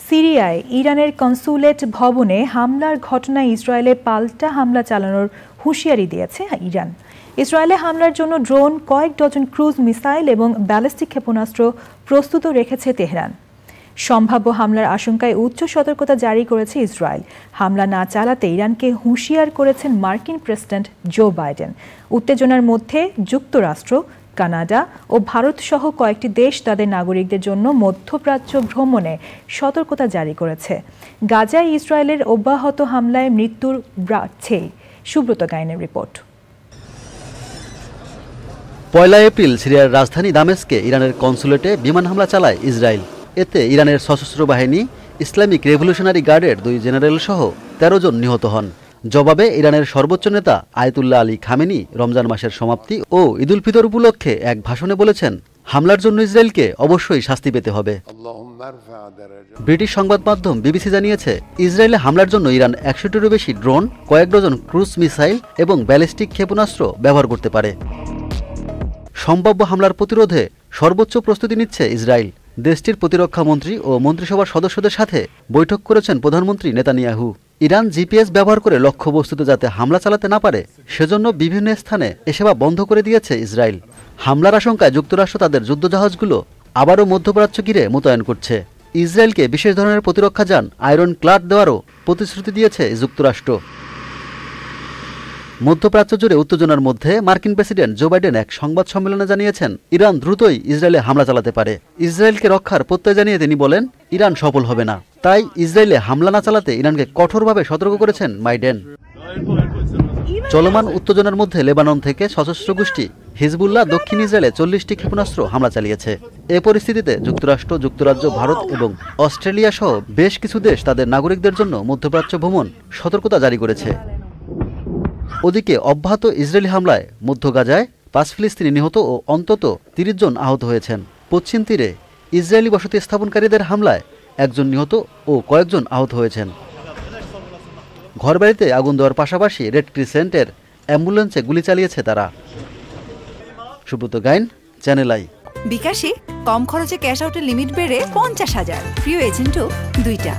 সিরিয়ায় ইরানের কনসুলেট ভবনে হামলার ঘটনায় ইসরায়েলে পাল্টা হামলা চালানোর হুঁশিয়ারি দিয়েছে ইরান। ইসরায়েলে হামলার জন্য ড্রোন, কয়েক ডজন ক্রুজ মিসাইল এবং ব্যালিস্টিক ক্ষেপণাস্ত্র প্রস্তুত রেখেছে তেহরান। সম্ভাব্য হামলার আশঙ্কায় উচ্চ সতর্কতা জারি করেছে ইসরায়েল। হামলা না চালাতে ইরানকে হুঁশিয়ার করেছেন মার্কিন প্রেসিডেন্ট জো বাইডেন। উত্তেজনার মধ্যে যুক্তরাষ্ট্র, কানাডা ও ভারত সহ কয়েকটি দেশ তাদের নাগরিকদের জন্য মধ্যপ্রাচ্য ভ্রমণে সতর্কতা জারি করেছে। গাজায় ইসরায়েলের অব্যাহত হামলায় মৃত্যুর বাড়ছে। সুব্রত গাইনের রিপোর্ট। ১ এপ্রিল সিরিয়ার রাজধানী দামেস্কে ইরানের কনসুলেটে বিমান হামলা চালায় ইসরায়েল। এতে ইরানের সশস্ত্র বাহিনী, ইসলামিক রেভলিউশনারি গার্ডের ২ জেনারেল সহ ১৩ জন নিহত হন। জবাবে ইরানের সর্বোচ্চ নেতা আয়াতুল্লাহ আলী খামেনি রমজান মাসের সমাপ্তি ও ঈদুল ফিতর উপলক্ষে এক ভাষণে বলেছেন, হামলার জন্য ইসরায়েলকে অবশ্যই শাস্তি পেতে হবে। ব্রিটিশ সংবাদ মাধ্যম বিবিসি জানিয়েছে, ইসরায়েলে হামলার জন্য ইরান ১০০টিরও বেশি ড্রোন, কয়েক ডজন ক্রুজ মিসাইল এবং ব্যালিস্টিক ক্ষেপণাস্ত্র ব্যবহার করতে পারে। সম্ভাব্য হামলার প্রতিরোধে সর্বোচ্চ প্রস্তুতি নিচ্ছে ইসরায়েল। দেশটির প্রতিরক্ষা মন্ত্রী ও মন্ত্রিসভার সদস্যদের সাথে বৈঠক করেছেন প্রধানমন্ত্রী নেতানিয়াহু। ইরান জিপিএস ব্যবহার করে লক্ষ্যবস্তুতে যাতে হামলা চালাতে না পারে সেজন্য বিভিন্ন স্থানে এ সেবা বন্ধ করে দিয়েছে ইসরায়েল। হামলার আশঙ্কায় যুক্তরাষ্ট্র তাদের যুদ্ধজাহাজগুলো আবারও মধ্যপ্রাচ্য ঘিরে মোতায়েন করছে। ইসরায়েলকে বিশেষ ধরনের প্রতিরক্ষা যান আয়রন ক্লাড দেওয়ারও প্রতিশ্রুতি দিয়েছে যুক্তরাষ্ট্র। মধ্যপ্রাচ্য জুড়ে উত্তেজনার মধ্যে মার্কিন প্রেসিডেন্ট জো বাইডেন এক সংবাদ সম্মেলনে জানিয়েছেন, ইরান দ্রুতই ইসরায়েলে হামলা চালাতে পারে। ইসরায়েলকে রক্ষার প্রত্যয় জানিয়ে তিনি বলেন, ইরান সফল হবে না। তাই ইসরায়েলে হামলা না চালাতে ইরানকে কঠোরভাবে সতর্ক করেছেন বাইডেন। চলমান উত্তেজনার মধ্যে লেবানন থেকে সশস্ত্র গোষ্ঠী হিজবুল্লাহ দক্ষিণ ইসরায়েলে ৪০টি ক্ষেপণাস্ত্র হামলা চালিয়েছে। এ পরিস্থিতিতে যুক্তরাষ্ট্র, যুক্তরাজ্য, ভারত এবং অস্ট্রেলিয়া সহ বেশ কিছু দেশ তাদের নাগরিকদের জন্য মধ্যপ্রাচ্য ভ্রমণ সতর্কতা জারি করেছে। ওদিকে অব্যাহত ইসরায়েলি হামলায় মধ্য গাজায় ৫ ফিলিস্তিনি নিহত ও অন্তত ৩০ জন আহত হয়েছেন। পশ্চিম তীরে ইসরায়েলি বসতি স্থাপনকারীদের হামলায় ১ জন নিহত ও কয়েকজন আহত হয়েছেন। ঘরবাড়িতে আগুন দেওয়ার পাশাপাশি রেড ক্রিসেন্টের অ্যাম্বুলেন্সে গুলি চালিয়েছে তারা। Subrata Gain, channel I. বিকাশে কম খরচে ক্যাশ আউটের লিমিট বেড়ে ৫০,০০০, প্রিয় এজেন্টও ২টা।